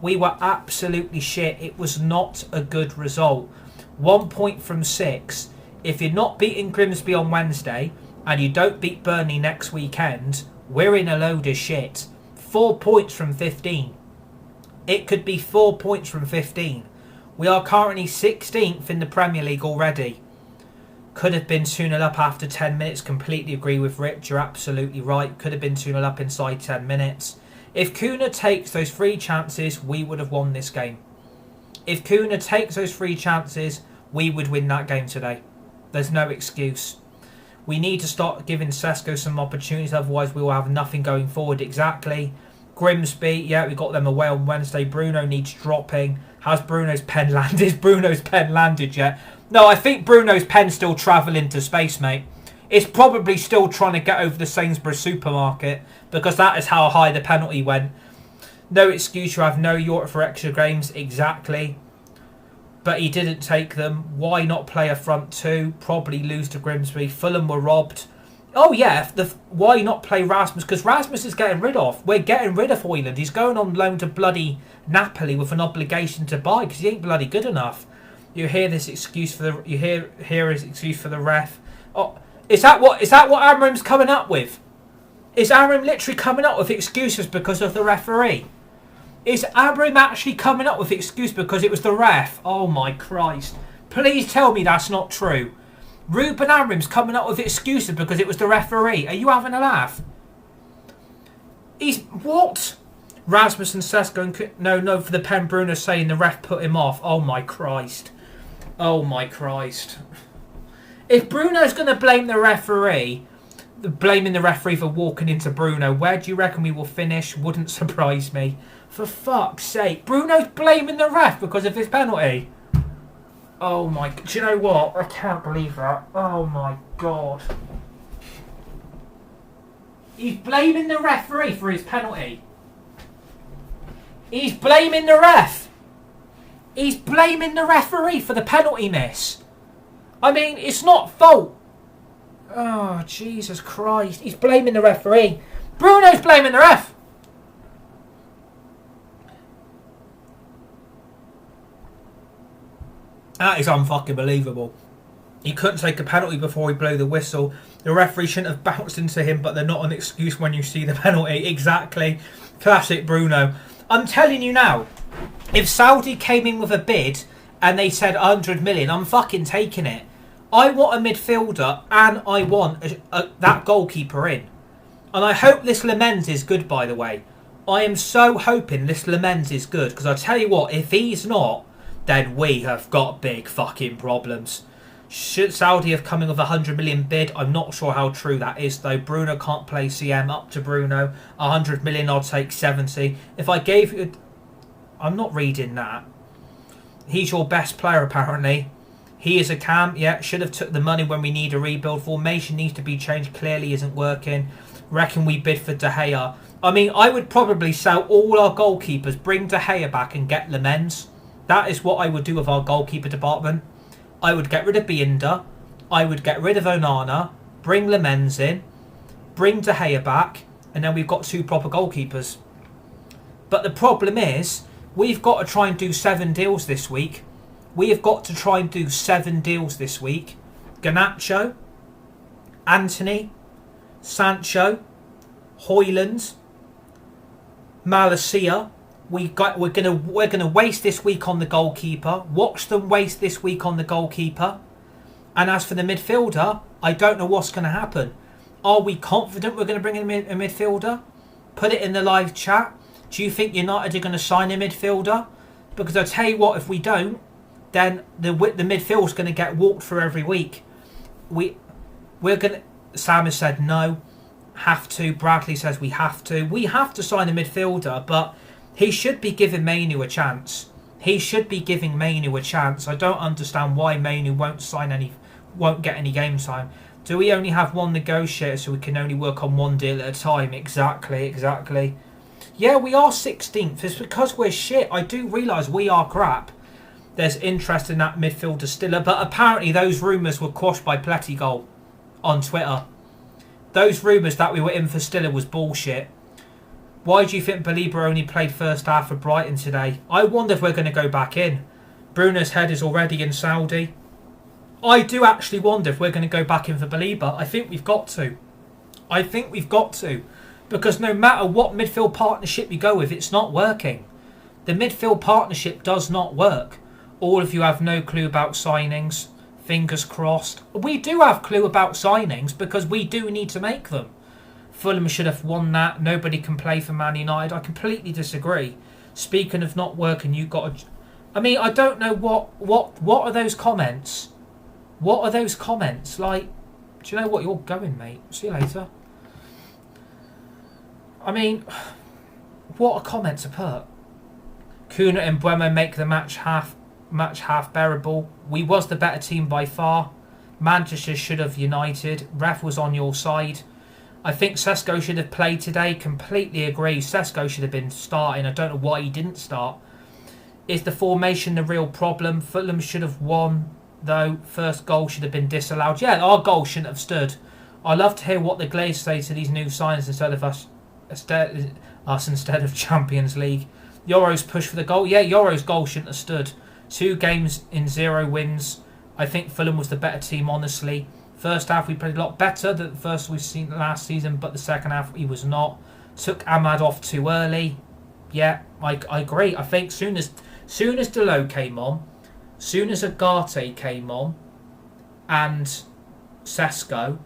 We were absolutely shit. It was not a good result. 1 point from 6. If you're not beating Grimsby on Wednesday and you don't beat Burnley next weekend, we're in a load of shit. 4 points from 15. It could be 4 points from 15. We are currently 16th in the Premier League already. Could have been 2-0 up after 10 minutes. Completely agree with Rich. You're absolutely right. Could have been 2-0 up inside 10 minutes. If Kuna takes those 3 chances, we would have won this game. If Kuna takes those 3 chances, we would win that game today. There's no excuse. We need to start giving Sesko some opportunities, otherwise we will have nothing going forward. Exactly. Grimsby, yeah, we got them away on Wednesday. Bruno needs dropping. Has Bruno's pen landed? Is Bruno's pen landed yet? No, I think Bruno's pen's still travelling to space, mate. It's probably still trying to get over the Sainsbury's supermarket, because that is how high the penalty went. No excuse, you have no Europe for extra games. Exactly. But he didn't take them. Why not play a front 2? Probably lose to Grimsby. Fulham were robbed. Oh yeah, why not play Rasmus? Because Rasmus is getting rid of. We're getting rid of Højlund. He's going on loan to bloody Napoli with an obligation to buy because he ain't bloody good enough. You hear this excuse for the. You hear his excuse for the ref. Oh, is that what Amram's coming up with? Is Amram literally coming up with excuses because of the referee? Is Amram actually coming up with excuse because it was the ref? Oh my Christ! Please tell me that's not true. Ruben Amram's coming up with excuses because it was the referee. Are you having a laugh? He's what? Rasmus and Sesko and no for the pen. Bruno saying the ref put him off. Oh my Christ! Oh my Christ! If Bruno's going to blame the referee, blaming the referee for walking into Bruno, where do you reckon we will finish? Wouldn't surprise me. For fuck's sake, Bruno's blaming the ref because of his penalty. Oh my... Do you know what? I can't believe that. Oh my God. He's blaming the referee for his penalty. He's blaming the ref. He's blaming the referee for the penalty miss. I mean, it's not fault. Oh, Jesus Christ. He's blaming the referee. Bruno's blaming the ref. That is unfucking believable. He couldn't take a penalty before he blew the whistle. The referee shouldn't have bounced into him, but they're not an excuse when you see the penalty. Exactly. Classic Bruno. I'm telling you now, if Saudi came in with a bid and they said 100 million, I'm fucking taking it. I want a midfielder and I want that goalkeeper in. And I hope this Lamens is good, by the way. I am so hoping this Lamens is good, because I tell you what, if he's not, then we have got big fucking problems. Should Saudi have come in with a 100 million bid? I'm not sure how true that is, though. Bruno can't play CM. Up to Bruno. 100 million, I'll take 70. If I gave you... I'm not reading that. He's your best player, apparently. He is a cam. Yeah, should have took the money when we need a rebuild. Formation needs to be changed. Clearly isn't working. Reckon we bid for De Gea. I mean, I would probably sell all our goalkeepers, bring De Gea back and get Lamens. That is what I would do with our goalkeeper department. I would get rid of Binder. I would get rid of Onana. Bring Lamens in. Bring De Gea back. And then we've got 2 proper goalkeepers. But the problem is, we've got to try and do 7 deals this week. We have got to try and do 7 deals this week. Garnacho, Anthony, Sancho, Højlund, Malacia. We're gonna waste this week on the goalkeeper. Watch them waste this week on the goalkeeper. And as for the midfielder, I don't know what's going to happen. Are we confident we're going to bring in a midfielder? Put it in the live chat. Do you think United are going to sign a midfielder? Because I'll tell you what, if we don't, then the midfield's going to get walked through every week. We're going to... Sam has said no. Have to. Bradley says we have to. We have to sign a midfielder, but he should be giving Mainu a chance. He should be giving Mainu a chance. I don't understand why Mainu won't get any game time. Do we only have one negotiator so we can only work on one deal at a time? Exactly. Yeah, we are 16th. It's because we're shit. I do realise we are crap. There's interest in that midfielder Stiller, but apparently those rumours were quashed by Plettigol on Twitter. Those rumours that we were in for Stiller was bullshit. Why do you think Belieber only played first half for Brighton today? I wonder if we're going to go back in. Bruno's head is already in Saudi. I do actually wonder if we're going to go back in for Belieber. I think we've got to. Because no matter what midfield partnership you go with, it's not working. The midfield partnership does not work. All of you have no clue about signings. Fingers crossed. We do have clue about signings because we do need to make them. Fulham should have won that. Nobody can play for Man United. I completely disagree. Speaking of not working, you got to... I mean, I don't know what are those comments? What are those comments? Like, do you know what? You're going, mate. See you later. I mean, what a comment to put. Kuna and Bremer make the match half bearable. We was the better team by far. Manchester should have united. Ref was on your side. I think Sesko should have played today. Completely agree. Sesko should have been starting. I don't know why he didn't start. Is the formation the real problem? Fulham should have won, though. First goal should have been disallowed. Yeah, our goal shouldn't have stood. I love to hear what the Glazers say to these new signings instead of Champions League. Yoro's push for the goal. Yeah, Yoro's goal shouldn't have stood. 2 games in 0 wins. I think Fulham was the better team, honestly. First half we played a lot better than the first we've seen last season, but the second half he was not. Took Ahmad off too early. Yeah, I agree. I think soon as Delo came on, soon as Agate came on, and Sesko,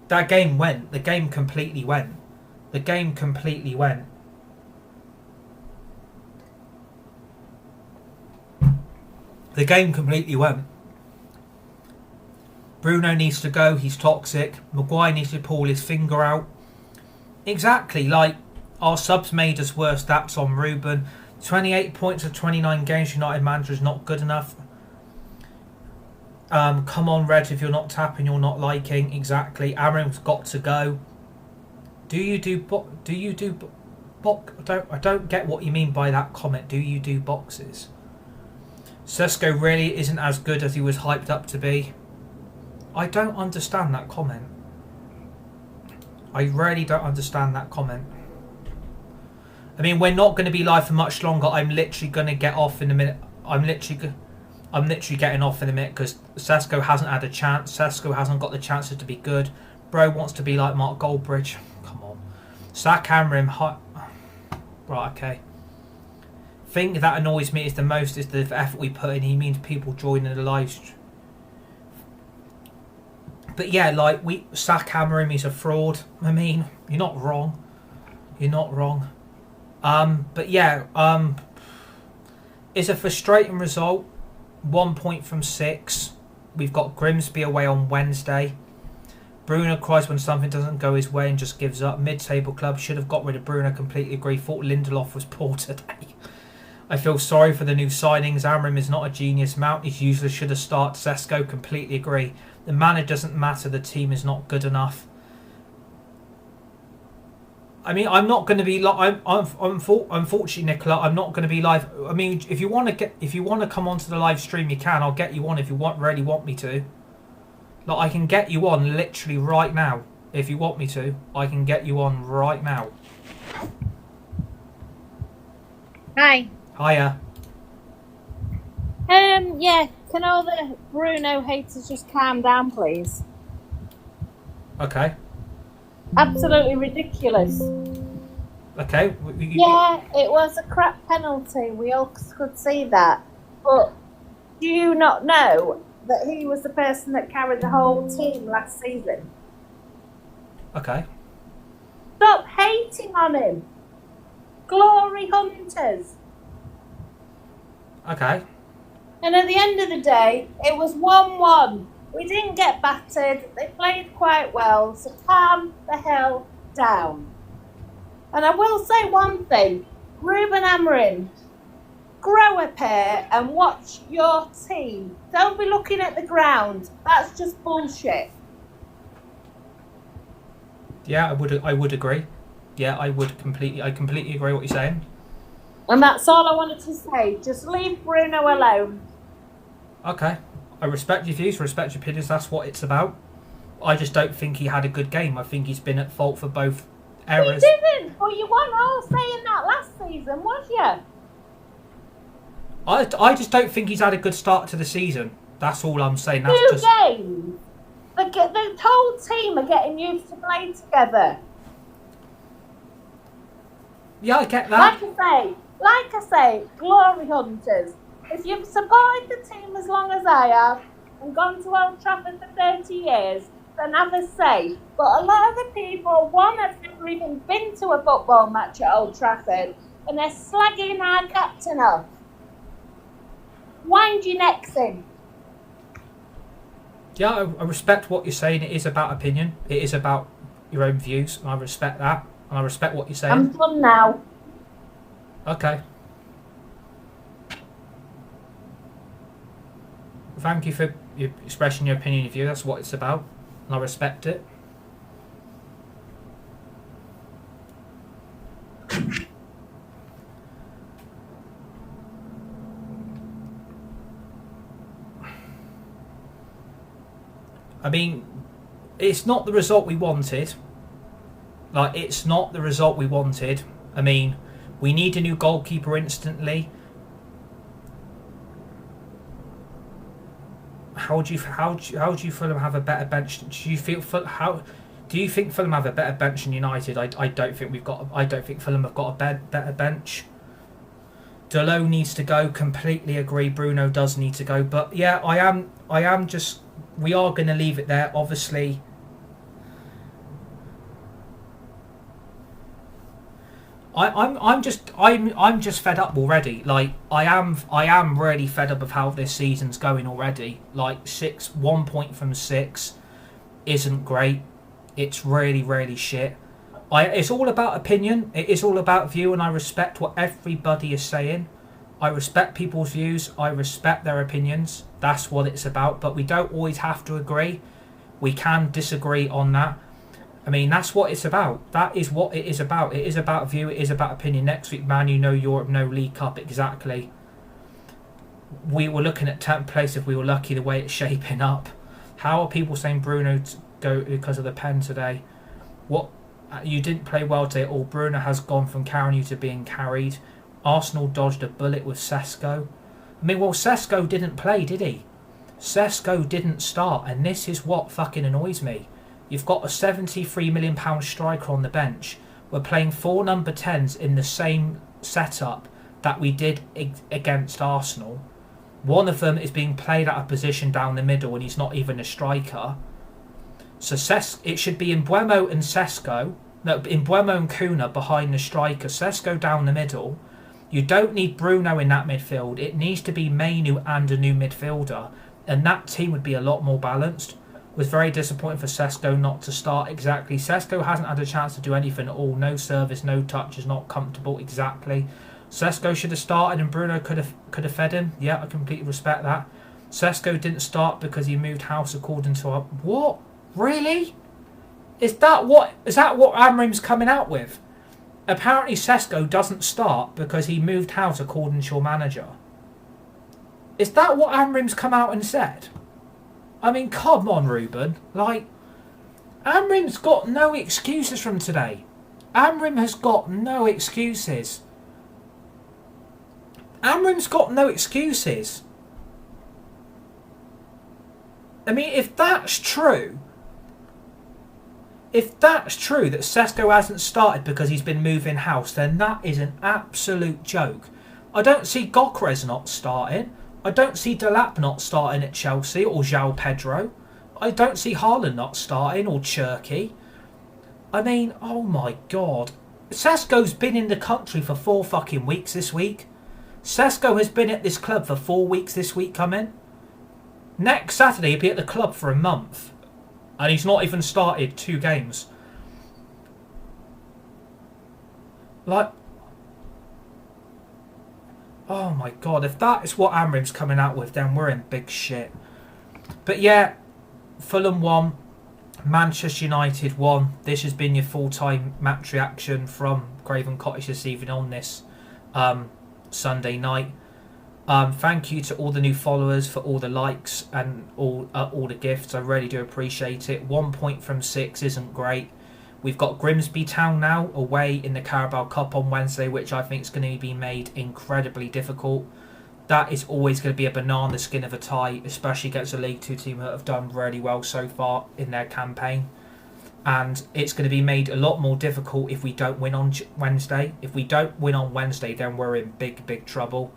that game went. The game completely went. The game completely went. Bruno needs to go. He's toxic. Maguire needs to pull his finger out. Exactly. Like, our subs made us worse. That's on Ruben. 28 points of 29 games. United manager is not good enough. Come on, Red. If you're not tapping, you're not liking. Exactly. Aaron's got to go. I don't get what you mean by that comment. Do you do boxes? Sesko really isn't as good as he was hyped up to be. I don't understand that comment. I really don't understand that comment. I mean, we're not going to be live for much longer. I'm literally going to get off in a minute. I'm literally getting off in a minute because Sesko hasn't had a chance. Sesko hasn't got the chances to be good. Bro wants to be like Mark Goldbridge. Come on. Sack Amrim. Right, okay. Thing that annoys me is the most is the effort we put in. He means people joining the live stream. But yeah, like, Sack Amrim is a fraud. I mean, you're not wrong. But yeah, it's a frustrating result. 1 point from 6. We've got Grimsby away on Wednesday. Bruno cries when something doesn't go his way and just gives up. Mid-table club should have got rid of Bruno. Completely agree. Thought Lindelof was poor today. I feel sorry for the new signings. Amram is not a genius. Mount is useless. Should have started. Sesko. Completely agree. The manager doesn't matter. The team is not good enough. I mean, I'm not going to be like. Unfortunately, Nicola, I'm not going to be live. I mean, if you want to come onto the live stream, you can. I'll get you on if you really want me to. Like, I can get you on literally right now if you want me to. I can get you on right now. Hi. Hiya. Yeah. Can all the Bruno haters just calm down, please? Okay. Absolutely ridiculous. Okay. Yeah, it was a crap penalty. We all could see that. But do you not know that he was the person that carried the whole team last season? Okay. Stop hating hating on him. Glory hunters. Okay. And at the end of the day, it was 1-1. We didn't get battered. They played quite well. So calm the hell down. And I will say one thing. Ruben Amorim, grow a pair and watch your team. Don't be looking at the ground. That's just bullshit. Yeah, I would agree. Yeah, I completely agree what you're saying. And that's all I wanted to say. Just leave Bruno alone. Okay. I respect your views, respect your opinions, that's what it's about. I just don't think he had a good game. I think he's been at fault for both errors. He didn't, but you weren't all saying that last season, was you? I just don't think he's had a good start to the season. That's all I'm saying. That's Two just... games. The whole team are getting used to play together. Yeah, I get that. Like I say, glory hunters. If you've supported the team as long as I have and gone to Old Trafford for 30 years, then have a say. But a lot of the people, one, have never even been to a football match at Old Trafford, and they're slagging our captain off. Wind your necks in. Yeah, I respect what you're saying. It is about opinion. It is about your own views, and I respect that. And I respect what you're saying. I'm done now. Okay. Thank you for expressing your opinion and view. That's what it's about. And I respect it. I mean, it's not the result we wanted. Like, it's not the result we wanted. I mean, we need a new goalkeeper instantly. How do you Fulham have a better bench? Do you think Fulham have a better bench than United? I don't think Fulham have got a better bench. Delo needs to go. Completely agree. Bruno does need to go. But yeah, I am just. We are going to leave it there. Obviously. I'm just fed up already. Like I am really fed up of how this season's going already. Like 1 point from 6 isn't great. It's really shit. It's all about opinion. It is all about view, and I respect what everybody is saying. I respect people's views. I respect their opinions. That's what it's about. But we don't always have to agree. We can disagree on that. I mean, that's what it's about. That is what it is about. It is about view. It is about opinion. Next week, Man U, no Europe, no League Cup. Exactly. We were looking at 10th place if we were lucky the way it's shaping up. How are people saying Bruno to go because of the pen today? What? You didn't play well today at all. Bruno has gone from carrying you to being carried. Arsenal dodged a bullet with Sesko. I mean, well, Sesko didn't play, did he? Sesko didn't start, and this is what fucking annoys me. You've got a £73 million striker on the bench. We're playing 4 number 10s in the same setup that we did against Arsenal. One of them is being played out of position down the middle, and he's not even a striker. So it should be Mbeumo and Sesko. No, Mbeumo and Kuna behind the striker. Sesko down the middle. You don't need Bruno in that midfield. It needs to be Mainu and a new midfielder. And that team would be a lot more balanced. Was very disappointing for Sesko not to start exactly. Sesko hasn't had a chance to do anything at all. No service, no touch, is not comfortable exactly. Sesko should have started and Bruno could have fed him. Yeah, I completely respect that. Sesko didn't start because he moved house according to our... What? Really? Is that what Amorim's coming out with? Apparently Sesko doesn't start because he moved house according to your manager. Is that what Amorim's come out and said? I mean, come on, Ruben. Like, Amorim's got no excuses from today. Amorim has got no excuses. Amorim's got no excuses. I mean, if that's true that Sesko hasn't started because he's been moving house, then that is an absolute joke. I don't see Gyökeres not starting. I don't see Delap not starting at Chelsea or João Pedro. I don't see Haaland not starting or Cherky. I mean, oh my God. Sesko's been in the country for 4 fucking weeks this week. Sesko has been at this club for 4 weeks this week coming. Next Saturday he'll be at the club for a month. And he's not even started 2 games. Like, oh my god, if that is what Amrim's coming out with, then we're in big shit. But yeah, Fulham won, Manchester United won. This has been your full-time match reaction from Craven Cottage this evening on this Sunday night. Thank you to all the new followers for all the likes and all the gifts. I really do appreciate it. 1 point from 6 isn't great. We've got Grimsby Town now away in the Carabao Cup on Wednesday, which I think is going to be made incredibly difficult. That is always going to be a banana skin of a tie, especially against a League 2 team that have done really well so far in their campaign. And it's going to be made a lot more difficult if we don't win on Wednesday. If we don't win on Wednesday, then we're in big, big trouble.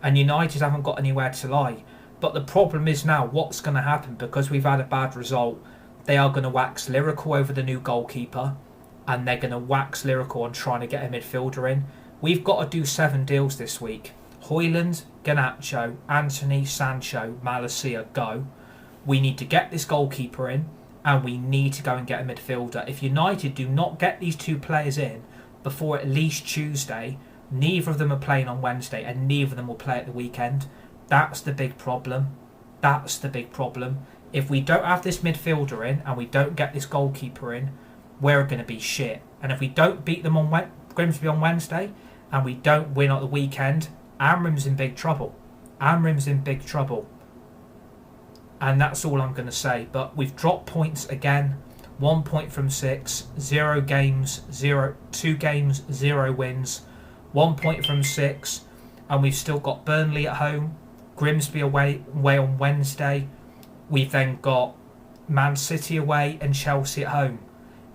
And United haven't got anywhere to lie. But the problem is now, what's going to happen? Because we've had a bad result, they are going to wax lyrical over the new goalkeeper. And they're going to wax lyrical on trying to get a midfielder in. We've got to do 7 deals this week. Hoyland, Garnacho, Anthony, Sancho, Malacia, go. We need to get this goalkeeper in. And we need to go and get a midfielder. If United do not get these 2 players in before at least Tuesday, neither of them are playing on Wednesday and neither of them will play at the weekend. That's the big problem. That's the big problem. If we don't have this midfielder in and we don't get this goalkeeper in, we're going to be shit. And if we don't beat them on Grimsby on Wednesday and we don't win at the weekend, Amrim's in big trouble. Amrim's in big trouble. And that's all I'm going to say. But we've dropped points again. 1 point from 6. 0 games. 2 games. 0 wins. 1 point from 6. And we've still got Burnley at home. Grimsby away on Wednesday. We've then got Man City away and Chelsea at home.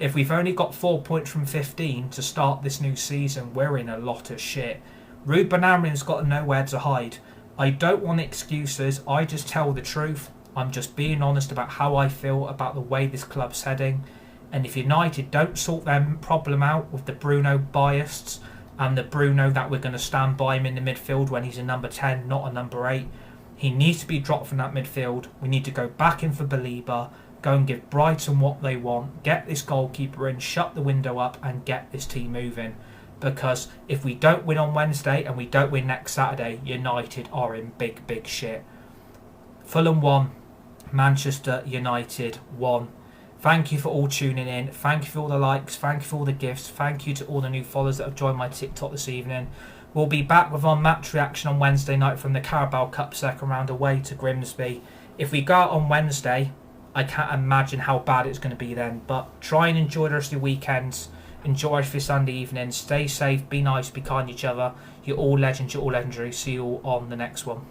If we've only got 4 points from 15 to start this new season, we're in a lot of shit. Ruben Amrim's got nowhere to hide. I don't want excuses. I just tell the truth. I'm just being honest about how I feel about the way this club's heading. And if United don't sort their problem out with the Bruno bias and the Bruno that we're going to stand by him in the midfield when he's a number 10, not a number 8, he needs to be dropped from that midfield. We need to go back in for Belieber, go and give Brighton what they want, get this goalkeeper in, shut the window up and get this team moving. Because if we don't win on Wednesday and we don't win next Saturday, United are in big, big shit. Fulham won. Manchester United won. Thank you for all tuning in. Thank you for all the likes. Thank you for all the gifts. Thank you to all the new followers that have joined my TikTok this evening. We'll be back with our match reaction on Wednesday night from the Carabao Cup second round away to Grimsby. If we go out on Wednesday, I can't imagine how bad it's going to be then. But try and enjoy the rest of your weekends. Enjoy for your Sunday evening. Stay safe. Be nice. Be kind to each other. You're all legends. You're all legendary. See you all on the next one.